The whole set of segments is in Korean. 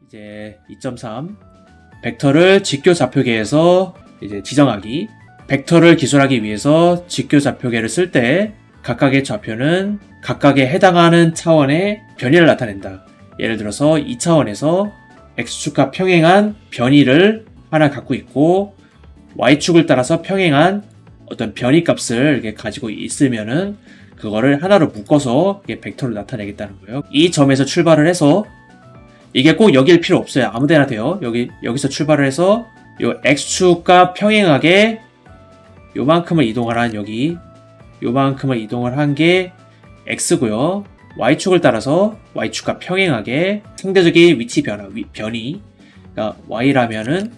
이제 2.3 벡터를 직교 좌표계에서 이제 지정하기. 벡터를 기술하기 위해서 직교 좌표계를 쓸 때 각각의 좌표는 각각에 해당하는 차원의 변이를 나타낸다. 예를 들어서 2차원에서 x축과 평행한 변이를 하나 갖고 있고 y축을 따라서 평행한 어떤 변이 값을 이렇게 가지고 있으면은 그거를 하나로 묶어서 벡터를 나타내겠다는 거예요. 이 점에서 출발을 해서 이게 꼭 여기일 필요 없어요. 아무데나 돼요. 여기서 출발을 해서 요 x축과 평행하게 요만큼을 이동을 한 여기 요만큼을 이동을 한 게 x고요. y축을 따라서 y축과 평행하게 상대적인 위치 변이 그러니까 y라면은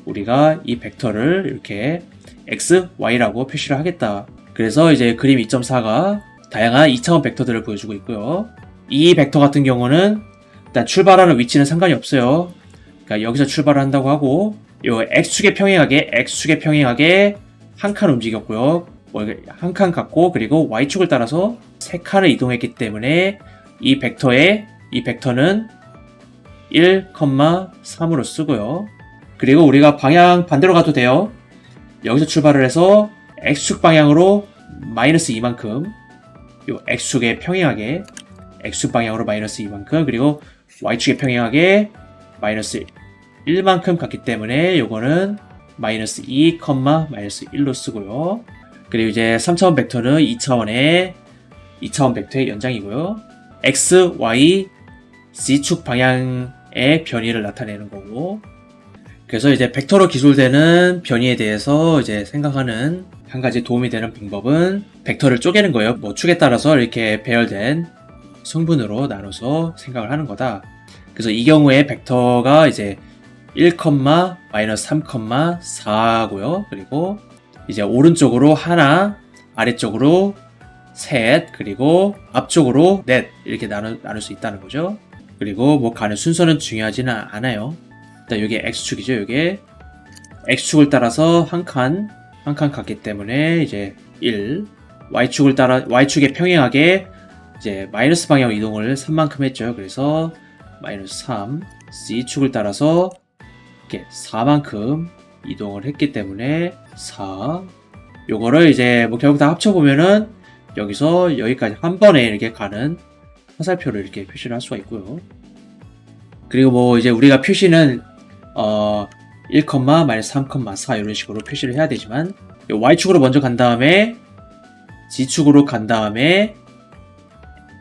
우리가 이 벡터를 이렇게 x, y라고 표시를 하겠다. 그래서 이제 그림 2.4가 다양한 2차원 벡터들을 보여주고 있고요. 이 벡터 같은 경우는 일단 출발하는 위치는 상관이 없어요. 그러니까 여기서 출발을 한다고 하고 요 x축에 평행하게 한 칸 움직였고요. 한 칸 갖고 그리고 y축을 따라서 세 칸을 이동했기 때문에 이 벡터는 1,3으로 쓰고요. 그리고 우리가 방향 반대로 가도 돼요. 여기서 출발을 해서 x축 방향으로 마이너스 2만큼 요 x축에 평행하게 x축 방향으로 마이너스 2만큼 그리고 y축에 평행하게 마이너스 1만큼 갔기 때문에 요거는 마이너스 2, 마이너스 1로 쓰고요. 그리고 이제 3차원 벡터는 2차원 벡터의 연장이고요. x, y, z축 방향의 변이를 나타내는 거고 그래서 이제 벡터로 기술되는 변이에 대해서 이제 생각하는 한 가지 도움이 되는 방법은 벡터를 쪼개는 거예요. 뭐 축에 따라서 이렇게 배열된 성분으로 나눠서 생각을 하는 거다. 그래서 이 경우에 벡터가 이제 1, 마이너스 3,4고요. 그리고 이제 오른쪽으로 하나, 아래쪽으로 셋, 그리고 앞쪽으로 넷 이렇게 나눌 수 있다는 거죠. 그리고 뭐 가는 순서는 중요하지는 않아요. 일단 여기 x축이죠. 여기 x축을 따라서 한 칸 갔기 때문에 이제 1, y축에 평행하게 이제 마이너스 방향 이동을 3만큼 했죠. 그래서 마이너스 3, z축을 따라서 이렇게 4만큼 이동을 했기 때문에 4. 요거를 이제 뭐 결국 다 합쳐보면은 여기서 여기까지 한 번에 이렇게 가는 화살표를 이렇게 표시를 할 수가 있고요. 그리고 뭐 이제 우리가 표시는 1, 마이너스 3,4 이런 식으로 표시를 해야 되지만 y축으로 먼저 간 다음에 z축으로 간 다음에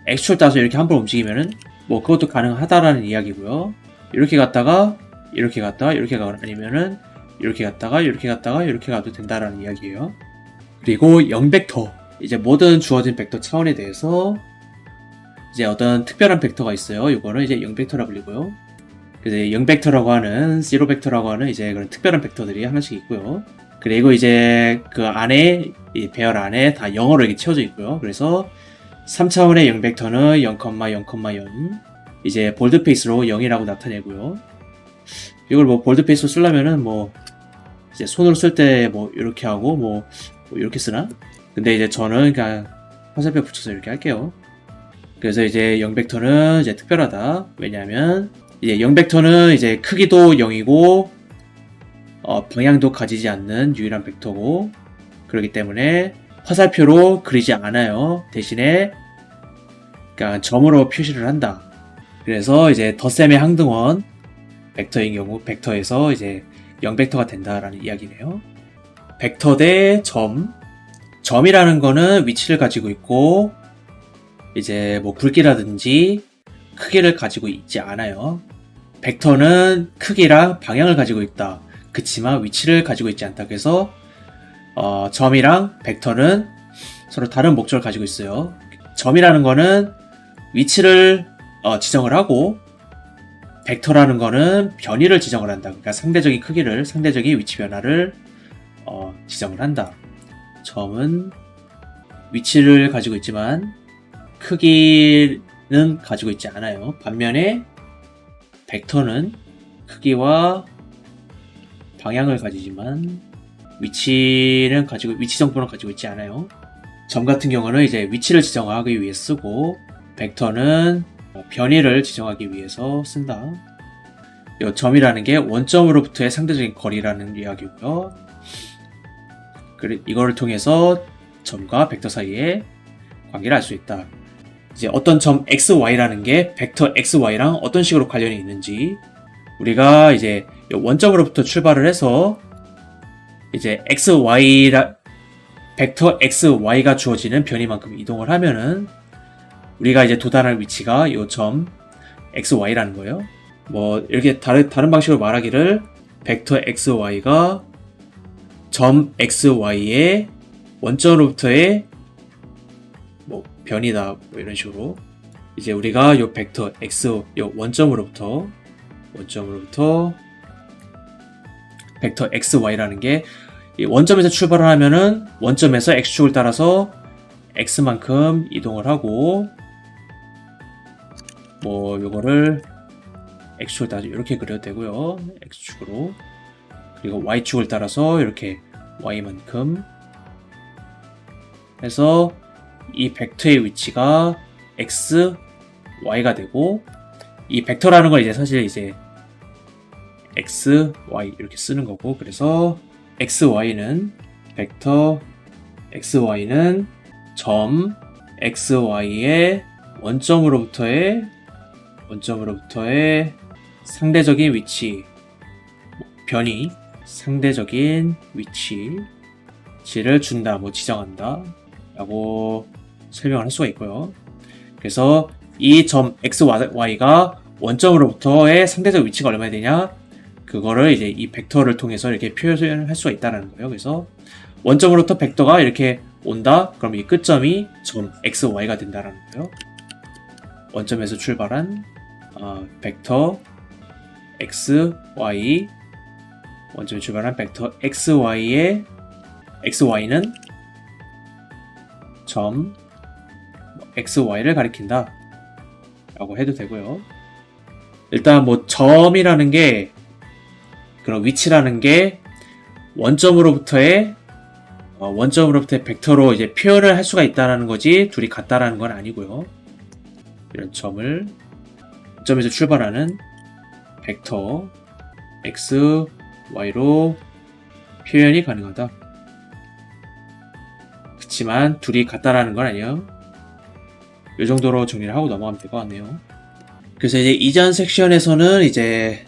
x축을 따라서 이렇게 한 번 움직이면은 뭐 그것도 가능하다라는 이야기고요. 이렇게 갔다가 아니면은 이렇게 가도 된다라는 이야기예요. 그리고 0벡터 이제 모든 주어진 벡터 차원에 대해서 이제 어떤 특별한 벡터가 있어요. 이거는 이제 0벡터라 불리고요. 그래서 0벡터라고 하는 0벡터라고 하는 이제 그런 특별한 벡터들이 하나씩 있고요. 그리고 이제 그 안에 이 배열 안에 다 영어로 이렇게 채워져 있고요. 그래서 3차원의 0벡터는 0,0,0 이제 볼드페이스로 0이라고 나타내고요. 이걸 뭐 볼드페이스로 쓰려면은 뭐 이제 손으로 쓸 때 뭐 이렇게 하고 뭐 이렇게 쓰나? 근데 이제 저는 그냥 화살표 붙여서 이렇게 할게요. 그래서 이제 0벡터는 이제 특별하다. 왜냐하면 이제 0벡터는 이제 크기도 0이고 방향도 가지지 않는 유일한 벡터고 그렇기 때문에 화살표로 그리지 않아요. 대신에 그러니까 점으로 표시를 한다. 그래서 이제 덧셈의 항등원 벡터인 경우 벡터에서 이제 0벡터가 된다라는 이야기네요. 벡터 대 점이라는 거는 위치를 가지고 있고 이제 뭐 굵기라든지 크기를 가지고 있지 않아요. 벡터는 크기랑 방향을 가지고 있다. 그치만 위치를 가지고 있지 않다. 그래서 점이랑 벡터는 서로 다른 목적을 가지고 있어요. 점이라는 거는 위치를 지정을 하고 벡터라는 거는 변이를 지정을 한다. 그러니까 상대적인 크기를, 상대적인 위치 변화를 지정을 한다. 점은 위치를 가지고 있지만 크기는 가지고 있지 않아요. 반면에 벡터는 크기와 방향을 가지지만 위치 정보는 가지고 있지 않아요. 점 같은 경우는 이제 위치를 지정하기 위해 쓰고 벡터는 변이를 지정하기 위해서 쓴다. 이 점이라는 게 원점으로부터의 상대적인 거리라는 이야기고요. 이거를 통해서 점과 벡터 사이의 관계를 알 수 있다. 이제 어떤 점 xy라는 게 벡터 xy랑 어떤 식으로 관련이 있는지 우리가 이제 원점으로부터 출발을 해서 이제 벡터 xy가 주어지는 변이만큼 이동을 하면은 우리가 이제 도달할 위치가 이 점 xy라는 거예요. 뭐 이렇게 다른 방식으로 말하기를 벡터 xy가 점 xy의 원점으로부터의 뭐 변이다 뭐 이런 식으로 이제 우리가 요 벡터 x 요 원점으로부터 벡터 xy라는 게 원점에서 출발을 하면은 원점에서 x축을 따라서 x만큼 이동을 하고 뭐 요거를 x축을 따라서 이렇게 그려도 되고요. x축으로 그리고 y축을 따라서 이렇게 y만큼 해서 이 벡터의 위치가 x, y가 되고 이 벡터라는 걸 이제 사실 이제 x, y 이렇게 쓰는 거고 그래서 xy는 벡터 xy는 점 xy의 원점으로부터의 상대적인 위치 변이 상대적인 위치를 준다 뭐 지정한다 라고 설명을 할 수가 있고요. 그래서 이 점 xy가 원점으로부터의 상대적 위치가 얼마나 되냐 그거를 이제 이 벡터를 통해서 이렇게 표현을 할 수가 있다는 거예요. 그래서 원점으로부터 벡터가 이렇게 온다 그럼 이 끝점이 점 xy가 된다라는 거예요. 원점에서 출발한 벡터 xy 원점에 출발한 벡터 xy의 xy는 점 xy를 가리킨다 라고 해도 되고요. 일단 뭐 점이라는 게 그런 위치라는 게 원점으로부터의 벡터로 이제 표현을 할 수가 있다는 거지 둘이 같다라는 건 아니고요. 이런 점을 원점에서 출발하는 벡터 x, y로 표현이 가능하다. 그렇지만 둘이 같다라는 건 아니에요. 이 정도로 정리를 하고 넘어가면 될 것 같네요. 그래서 이제 이전 섹션에서는 이제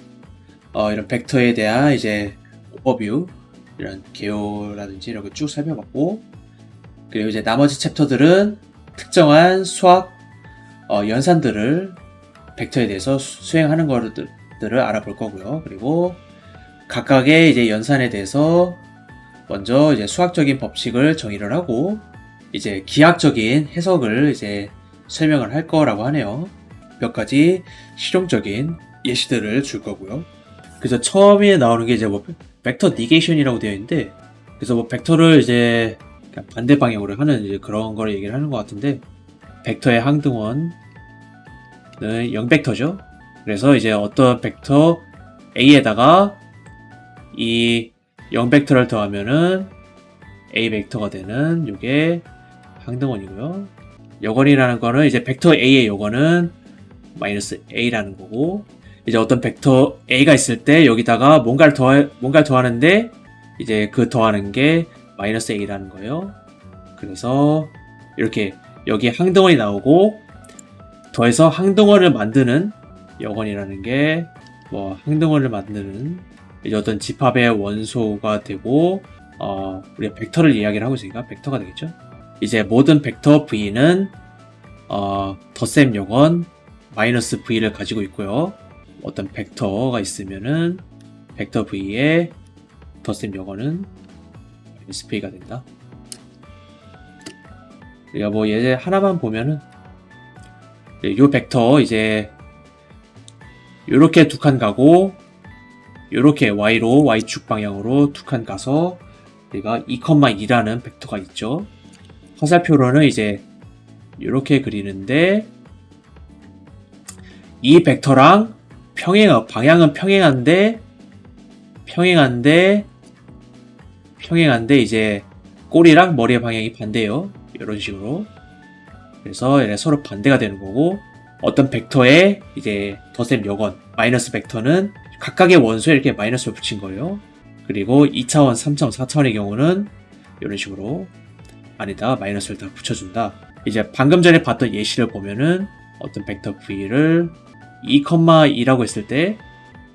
이런 벡터에 대한 이제 오버뷰 이런 개요라든지 이런 거 쭉 살펴봤고 그리고 이제 나머지 챕터들은 특정한 수학 연산들을 벡터에 대해서 수행하는 것들을 알아볼 거고요. 그리고 각각의 이제 연산에 대해서 먼저 이제 수학적인 법칙을 정의를 하고 이제 기하학적인 해석을 이제 설명을 할 거라고 하네요. 몇 가지 실용적인 예시들을 줄 거고요. 그래서 처음에 나오는 게 이제 뭐 벡터 니게이션이라고 되어 있는데 그래서 뭐 벡터를 이제 반대 방향으로 하는 이제 그런 걸 얘기를 하는 것 같은데 벡터의 항등원은 0벡터죠. 그래서 이제 어떤 벡터 A에다가 이 0벡터를 더하면은 A 벡터가 되는 이게 항등원이고요. 여건이라는 거는 이제 벡터 A의 여건은 마이너스 A라는 거고 이제 어떤 벡터 A가 있을 때 여기다가 뭔가를 더하는데 이제 그 더하는 게 마이너스 A라는 거예요. 그래서 이렇게 여기에 항등원이 나오고 더해서 항등원을 만드는 여건이라는 게 뭐 항등원을 만드는 이제 어떤 집합의 원소가 되고 우리가 벡터를 이야기를 하고 있으니까 벡터가 되겠죠. 이제 모든 벡터 V는 덧셈 여건 마이너스 V를 가지고 있고요. 어떤 벡터가 있으면은 벡터 V의 덧셈 여건은 마이너스 V가 된다. 우리가 뭐 예제 하나만 보면은 요 벡터 이제 요렇게 두 칸 가고 요렇게 y로 y축 방향으로 두 칸 가서 우리가 2,2라는 벡터가 있죠. 화살표로는 이제 요렇게 그리는데 이 벡터랑 방향은 평행한데 이제 꼬리랑 머리의 방향이 반대예요. 이런 식으로. 그래서 얘네 서로 반대가 되는 거고 어떤 벡터의 이제 덧셈 여건 마이너스 벡터는 각각의 원소에 이렇게 마이너스를 붙인 거예요. 그리고 2차원, 3차원, 4차원의 경우는 이런 식으로 안에다가 마이너스를 다 붙여준다. 이제 방금 전에 봤던 예시를 보면은 어떤 벡터 v를 2,2라고 했을 때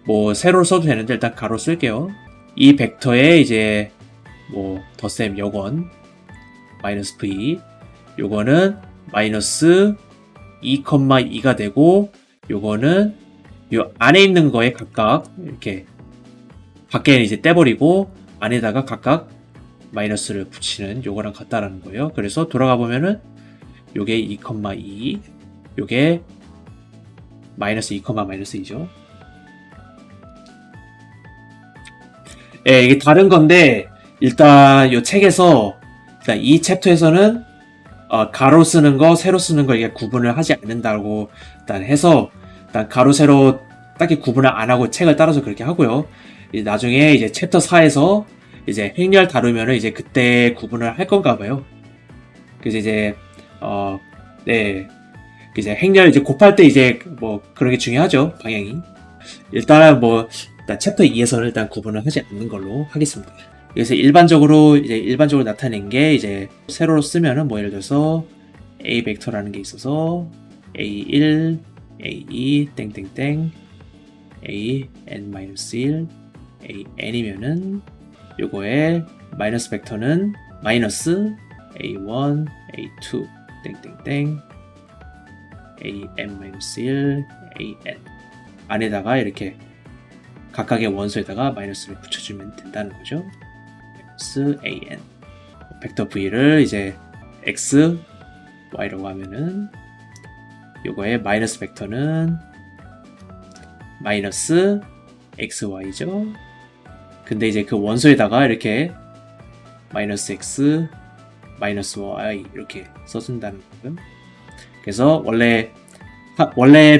뭐 세로로 써도 되는데 일단 가로 쓸게요. 이 벡터에 이제 뭐 덧셈 요건 마이너스 v 요거는 마이너스 2,2가 되고 요거는 요 안에 있는 거에 각각 이렇게 밖에는 이제 떼버리고 안에다가 각각 마이너스를 붙이는 요거랑 같다라는 거예요. 그래서 돌아가 보면은 요게 2,2 요게 마이너스 2, 마이너스 2죠. 예, 이게 다른 건데 일단 요 책에서 일단 이 챕터에서는 가로 쓰는 거, 세로 쓰는 거 이게 구분을 하지 않는다고 일단 해서 일단 가로, 세로 딱히 구분을 안 하고 책을 따라서 그렇게 하고요. 이제 나중에 이제 챕터 4에서 이제 행렬 다루면은 이제 그때 구분을 할 건가 봐요. 그래서 이제 네, 이제 행렬 이제 곱할 때 이제 뭐 그런 게 중요하죠, 방향이. 일단 뭐 일단 챕터 2에서는 일단 구분을 하지 않는 걸로 하겠습니다. 그래서 일반적으로 나타낸 게 이제 세로로 쓰면은 뭐 예를 들어서 A 벡터라는 게 있어서 A1, A2, 땡땡땡, AN-1, AN이면은 요거의 마이너스 벡터는 마이너스 A1, A2, 땡땡땡, AN-1, AN 안에다가 이렇게 각각의 원소에다가 마이너스를 붙여주면 된다는 거죠. 마이너스 AN 벡터 V를 이제 X, Y라고 하면은 요거의 마이너스 벡터는 마이너스 X, Y죠. 근데 이제 그 원소에다가 이렇게 마이너스 X, 마이너스 Y 이렇게 써준다는 거고요. 그래서 원래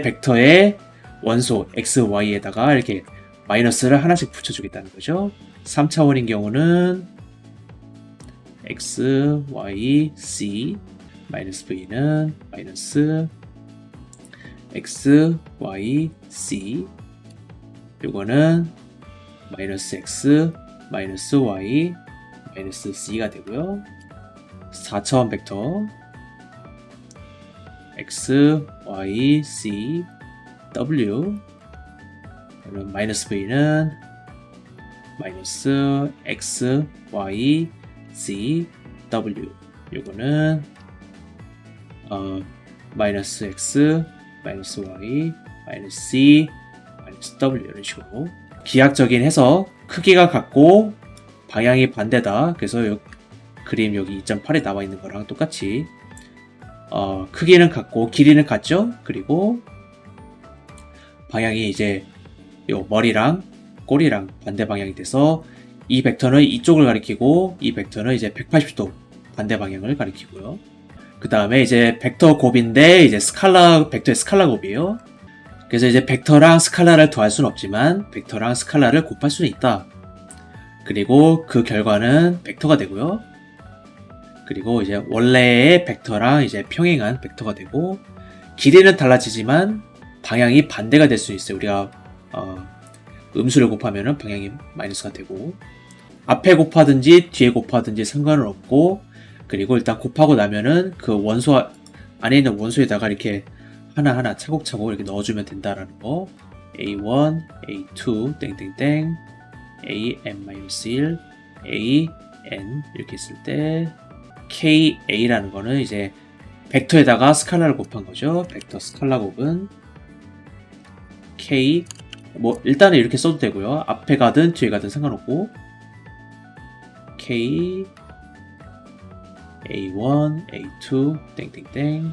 벡터의 원소 X, Y에다가 이렇게 마이너스를 하나씩 붙여주겠다는 거죠. 3차원인 경우는 X, Y, C 마이너스 V는 마이너스 X, Y, C 요거는 마이너스 X, 마이너스 Y, 마이너스 C가 되고요. 4차원 벡터 X, Y, C, W 마이너스 V는 마이너스 X, Y, C, W 요거는 마이너스 X, 마이너스 Y, 마이너스 C, 마이너스 W 이런 식으로 기하학적인 해서 크기가 같고 방향이 반대다. 그래서 요 그림 여기 2.8에 나와 있는 거랑 똑같이 크기는 같고 길이는 같죠. 그리고 방향이 이제 요 머리랑 꼬리랑 반대 방향이 돼서 이 벡터는 이쪽을 가리키고 이 벡터는 이제 180도 반대 방향을 가리키고요. 그 다음에 이제 벡터 곱인데 이제 벡터의 스칼라 곱이에요. 그래서 이제 벡터랑 스칼라를 더할 수는 없지만 벡터랑 스칼라를 곱할 수는 있다. 그리고 그 결과는 벡터가 되고요. 그리고 이제 원래의 벡터랑 이제 평행한 벡터가 되고 길이는 달라지지만 방향이 반대가 될 수 있어요. 우리가 음수를 곱하면은 방향이 마이너스가 되고 앞에 곱하든지 뒤에 곱하든지 상관은 없고 그리고 일단 곱하고 나면은 그 원소 안에 있는 원소에다가 이렇게 하나하나 차곡차곡 이렇게 넣어주면 된다라는 거. A1, A2, 땡땡땡, AN-1, AN 이렇게 있을 때 KA라는 거는 이제 벡터에다가 스칼라를 곱한 거죠. 벡터 스칼라 곱은 K 뭐 일단은 이렇게 써도 되고요. 앞에 가든 뒤에 가든 상관없고 K A1, A2, 땡땡땡,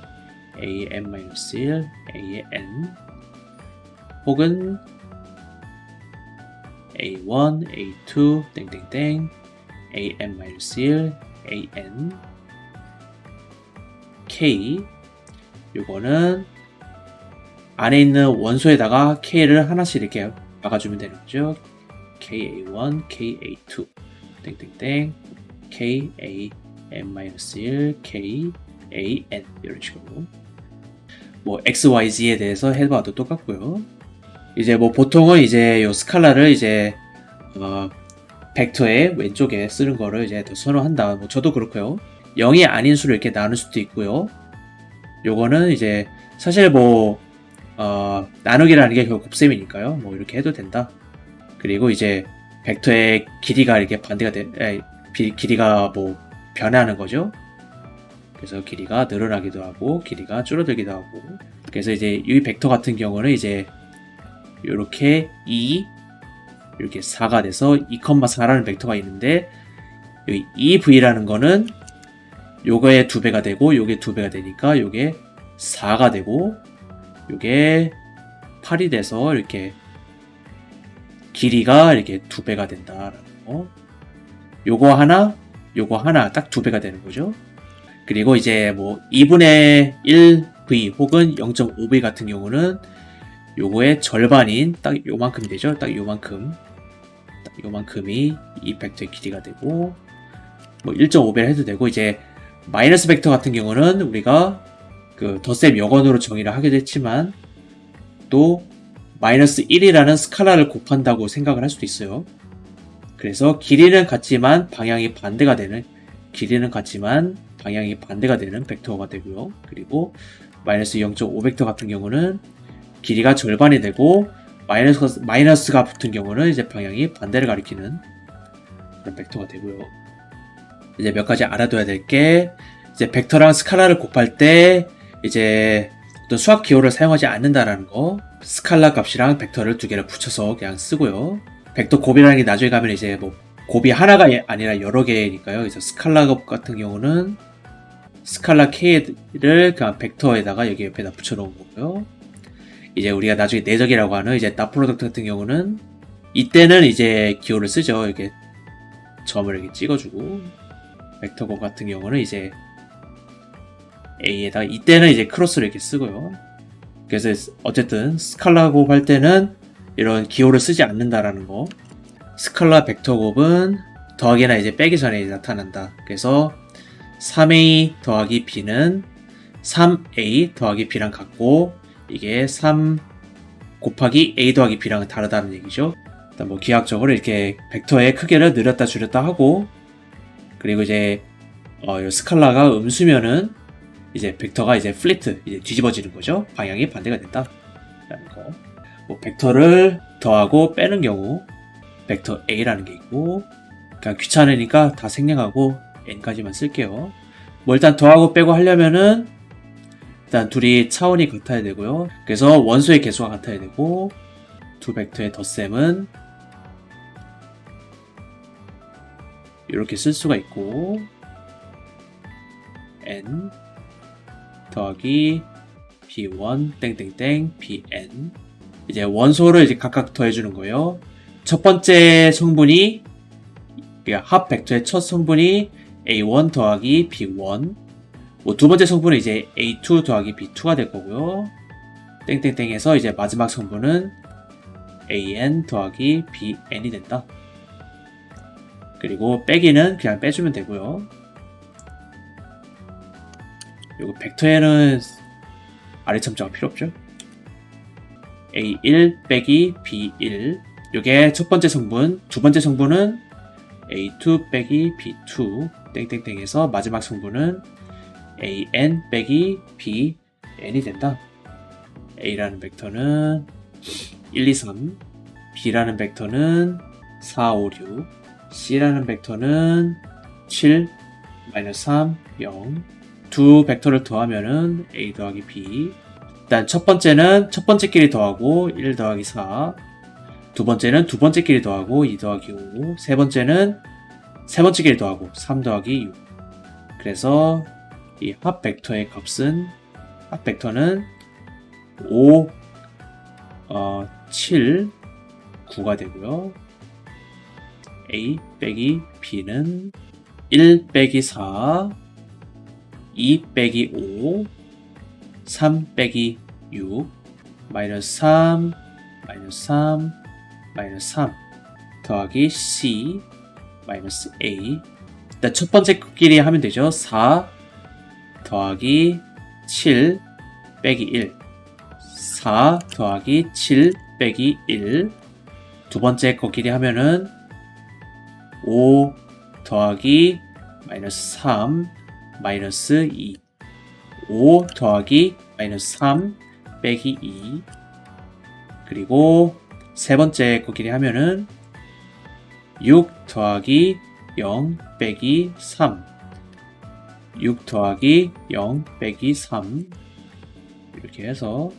AN-1, AN 혹은 A1, A2, 땡땡땡, AN-1, AN K 요거는 안에 있는 원소에다가 K를 하나씩 이렇게 박아주면 되는 거죠. KA1, KA2, 땡땡땡, KAN-1, KAN 이런 식으로 뭐 XYZ에 대해서 해봐도 똑같고요. 이제 뭐 보통은 이제 요 스칼라를 이제 벡터의 왼쪽에 쓰는 거를 이제 더 선호한다. 뭐 저도 그렇고요. 0이 아닌 수를 이렇게 나눌 수도 있고요. 요거는 이제 사실 뭐 나누기라는 게 결국 곱셈이니까요. 뭐 이렇게 해도 된다. 그리고 이제 벡터의 길이가 이렇게 반대가 길이가 뭐 변하는 거죠. 그래서 길이가 늘어나기도 하고 길이가 줄어들기도 하고. 그래서 이제 이 벡터 같은 경우는 이제 이렇게 2 이렇게 4가 돼서 2,4라는 벡터가 있는데 여기 2v라는 거는 요거의 2배가 되고 요게 2배가 되니까 요게 4가 되고 요게 8이 돼서 이렇게 길이가 이렇게 2배가 된다라는 거. 요거 하나 딱 2배가 되는 거죠. 그리고 이제 뭐 2분의 1v 혹은 0.5v 같은 경우는 요거의 절반인 딱 요만큼 되죠. 딱 요만큼이 이 벡터의 길이가 되고 뭐 1.5배를 해도 되고 이제 마이너스 벡터 같은 경우는 우리가 그 덧셈 역언으로 정의를 하기도 했지만 또 마이너스 1이라는 스칼라를 곱한다고 생각을 할 수도 있어요. 그래서 길이는 같지만 방향이 반대가 되는 벡터가 되고요. 그리고 마이너스 0.5 벡터 같은 경우는 길이가 절반이 되고 마이너스가 붙은 경우는 이제 방향이 반대를 가리키는 그런 벡터가 되고요. 이제 몇 가지 알아둬야 될 게 이제 벡터랑 스칼라를 곱할 때 이제 어떤 수학 기호를 사용하지 않는다라는 거. 스칼라 값이랑 벡터를 두 개를 붙여서 그냥 쓰고요. 벡터 곱이라는 게 나중에 가면 이제 뭐 곱이 하나가 아니라 여러 개니까요. 그래서 스칼라 곱 같은 경우는 스칼라 k를 그냥 벡터에다가 여기 옆에다 붙여놓은 거고요. 이제 우리가 나중에 내적이라고 하는 이제 나 프로덕트 같은 경우는 이때는 이제 기호를 쓰죠. 이렇게 점을 이렇게 찍어주고 벡터 곱 같은 경우는 이제 A에다가 이때는 이제 크로스를 이렇게 쓰고요. 그래서 어쨌든 스칼라 곱 할 때는 이런 기호를 쓰지 않는다라는 거. 스칼라 벡터 곱은 더하기나 이제 빼기 전에 나타난다. 그래서 3a 더하기 b는 3a 더하기 b랑 같고 이게 3 곱하기 a 더하기 b랑은 다르다는 얘기죠. 일단 뭐 기하학적으로 이렇게 벡터의 크기를 늘렸다 줄였다 하고 그리고 이제 스칼라가 음수면은 이제 벡터가 이제 플리트 이제 뒤집어지는 거죠. 방향이 반대가 된다. 라는 거. 뭐 벡터를 더하고 빼는 경우 벡터 A라는 게 있고 그냥 귀찮으니까 다 생략하고 N까지만 쓸게요. 뭐 일단 더하고 빼고 하려면은 일단 둘이 차원이 같아야 되고요. 그래서 원소의 개수가 같아야 되고 두 벡터의 덧셈은 이렇게 쓸 수가 있고 N 더하기 B1 땡땡땡 BN 이제 원소를 이제 각각 더해주는 거예요. 첫 번째 성분이 합 벡터의 첫 성분이 A1 더하기 B1 뭐 두 번째 성분은 이제 A2 더하기 B2가 될 거고요. 땡땡땡에서 이제 마지막 성분은 AN 더하기 BN이 된다. 그리고 빼기는 그냥 빼주면 되고요. 그리고 벡터에는 아래첨자가 필요 없죠. A1 빼기 B1 이게 첫 번째 성분, 두 번째 성분은 A2 빼기 B2 땡땡땡에서 마지막 성분은 AN 빼기 BN이 된다. A라는 벡터는 1, 2, 3 B라는 벡터는 4, 5, 6 C라는 벡터는 7, 마이너스 3, 0 두 벡터를 더하면은 A 더하기 B 일단 첫 번째는 첫 번째끼리 더하고 1 더하기 4 두 번째는 두 번째끼리 더하고 2 더하기 5 세 번째는 세 번째끼리 더하고 3 더하기 6 그래서 이 합 벡터의 값은 합 벡터는 5, 7, 9가 되고요. A 빼기 B는 1 빼기 4 2 빼기 5 3 빼기 6 마이너스 3 마이너스 3 마이너스 3 더하기 C 마이너스 A 일단 첫 번째 끼리 하면 되죠. 4 더하기 7 빼기 1 4 더하기 7 빼기 1. 두 번째 거끼리 하면은 5 더하기 마이너스 3 마이너스 2. 5 더하기 마이너스 3 빼기 2. 그리고 세 번째 거끼리 하면은 6 더하기 0 빼기 3. 6 더하기 0 빼기 3. 이렇게 해서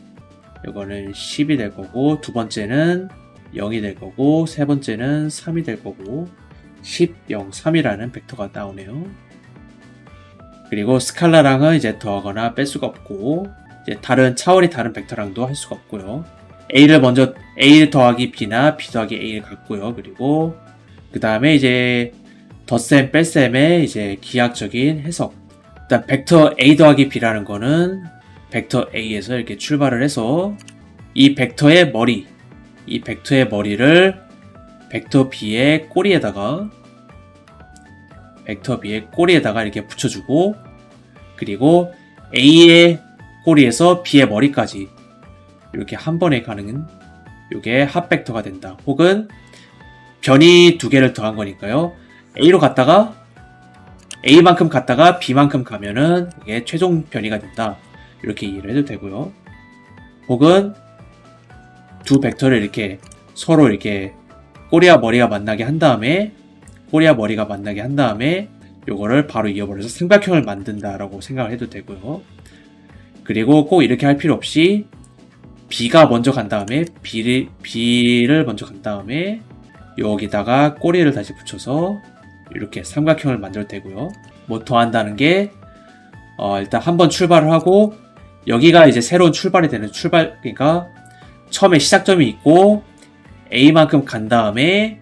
이거는 10이 될 거고, 두 번째는 0이 될 거고, 세 번째는 3이 될 거고, 10, 0, 3이라는 벡터가 나오네요. 그리고 스칼라랑은 이제 더하거나 뺄 수가 없고, 이제 차원이 다른 벡터랑도 할 수가 없고요. A를 먼저 A 더하기 B나 B 더하기 A를 갖고요. 그리고 그 다음에 이제 덧셈, 뺄셈의 이제 기하학적인 해석. 일단 벡터 A 더하기 B라는 거는 벡터 A에서 이렇게 출발을 해서 이 벡터의 머리를 벡터 B의 꼬리에다가 이렇게 붙여주고, 그리고 A의 꼬리에서 B의 머리까지 이렇게 한 번에 가는 이게 합벡터가 된다. 혹은 변이 두 개를 더한 거니까요. A로 갔다가 A만큼 갔다가 B만큼 가면은 이게 최종 변이가 된다. 이렇게 이해를 해도 되고요. 혹은 두 벡터를 이렇게 서로 이렇게 꼬리와 머리가 만나게 한 다음에 요거를 바로 이어버려서 삼각형을 만든다라고 생각을 해도 되고요. 그리고 꼭 이렇게 할 필요 없이 B가 먼저 간 다음에 B를 먼저 간 다음에 여기다가 꼬리를 다시 붙여서 이렇게 삼각형을 만들어도 되고요. 뭐 더한다는 게 일단 한번 출발을 하고, 여기가 이제 새로운 출발이 되는 그러니까 처음에 시작점이 있고 A만큼 간 다음에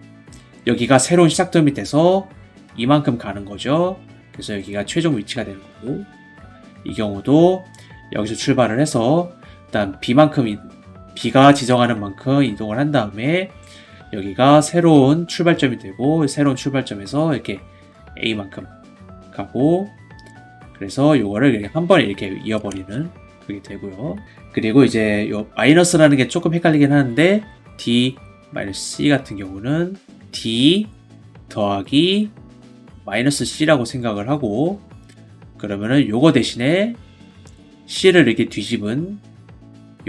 여기가 새로운 시작점이 돼서 이만큼 가는 거죠. 그래서 여기가 최종 위치가 되는 거고, 이 경우도 여기서 출발을 해서 일단 B가 지정하는 만큼 이동을 한 다음에 여기가 새로운 출발점이 되고, 새로운 출발점에서 이렇게 A만큼 가고, 그래서 요거를 한 번에 이렇게 이어버리는 그게 되고요. 그리고 이제 요 마이너스라는 게 조금 헷갈리긴 하는데, D-C 같은 경우는 D 더하기 마이너스 C라고 생각을 하고, 그러면은 요거 대신에 C를 이렇게 뒤집은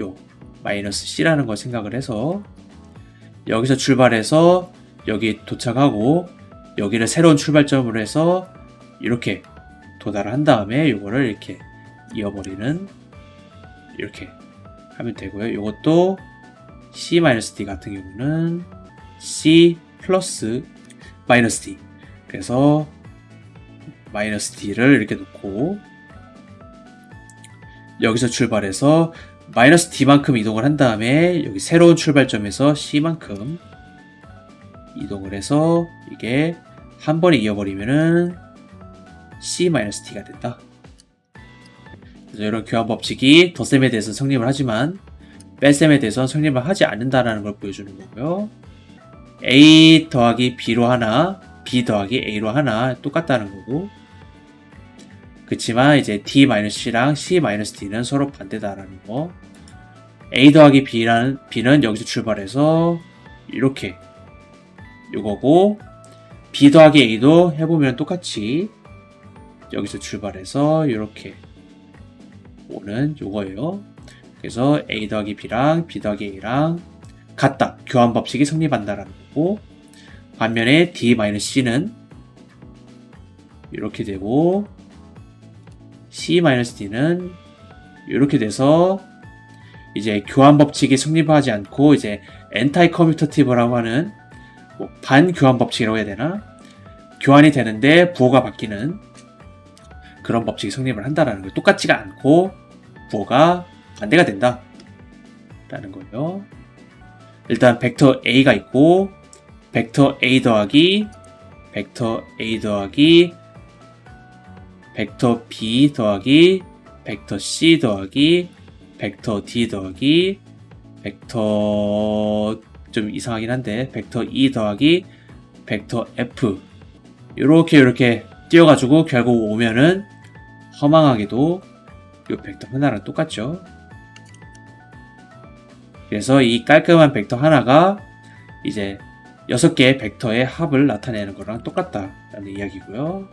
요 마이너스 C라는 걸 생각을 해서 여기서 출발해서 여기 도착하고, 여기를 새로운 출발점으로 해서 이렇게 도달을 한 다음에 요거를 이렇게 이어버리는, 이렇게 하면 되고요. 이것도 C-D 같은 경우는 C 플러스 마이너스 D, 그래서 마이너스 D를 이렇게 놓고 여기서 출발해서 마이너스 D만큼 이동을 한 다음에 여기 새로운 출발점에서 C만큼 이동을 해서 이게 한 번에 이어버리면은 C-D가 된다. 그래서 이런 교환 법칙이 덧셈에 대해서 성립을 하지만 뺄셈에 대해서는 성립을 하지 않는다라는 걸 보여주는 거고요. A 더하기 B로 하나, B 더하기 A로 하나 똑같다는 거고, 그치만 이제 D-C랑 C-D는 서로 반대다라는 거. A 더하기 B는 여기서 출발해서 이렇게 요거고, B 더하기 A도 해보면 똑같이 여기서 출발해서 이렇게 오는 요거예요. 그래서 A 더하기 B랑 B 더하기 A랑 같다. 교환 법칙이 성립한다라는 거고, 반면에 D-C는 이렇게 되고 C-D는 이렇게 돼서 이제 교환 법칙이 성립하지 않고 이제 엔타이 커뮤터티브라고 하는 뭐 반교환 법칙이라고 해야 되나? 교환이 되는데 부호가 바뀌는 그런 법칙이 성립을 한다라는 거예요. 똑같지가 않고 부호가 반대가 된다 라는 거예요. 일단 벡터 A가 있고, 벡터 A 더하기 벡터 B 더하기 벡터 C 더하기 벡터 D 더하기 벡터 좀 이상하긴 한데 벡터 E 더하기 벡터 F, 이렇게 띄워가지고 결국 오면은 허망하게도 이 벡터 하나랑 똑같죠. 그래서 이 깔끔한 벡터 하나가 이제 6개의 벡터의 합을 나타내는 거랑 똑같다라는 이야기고요.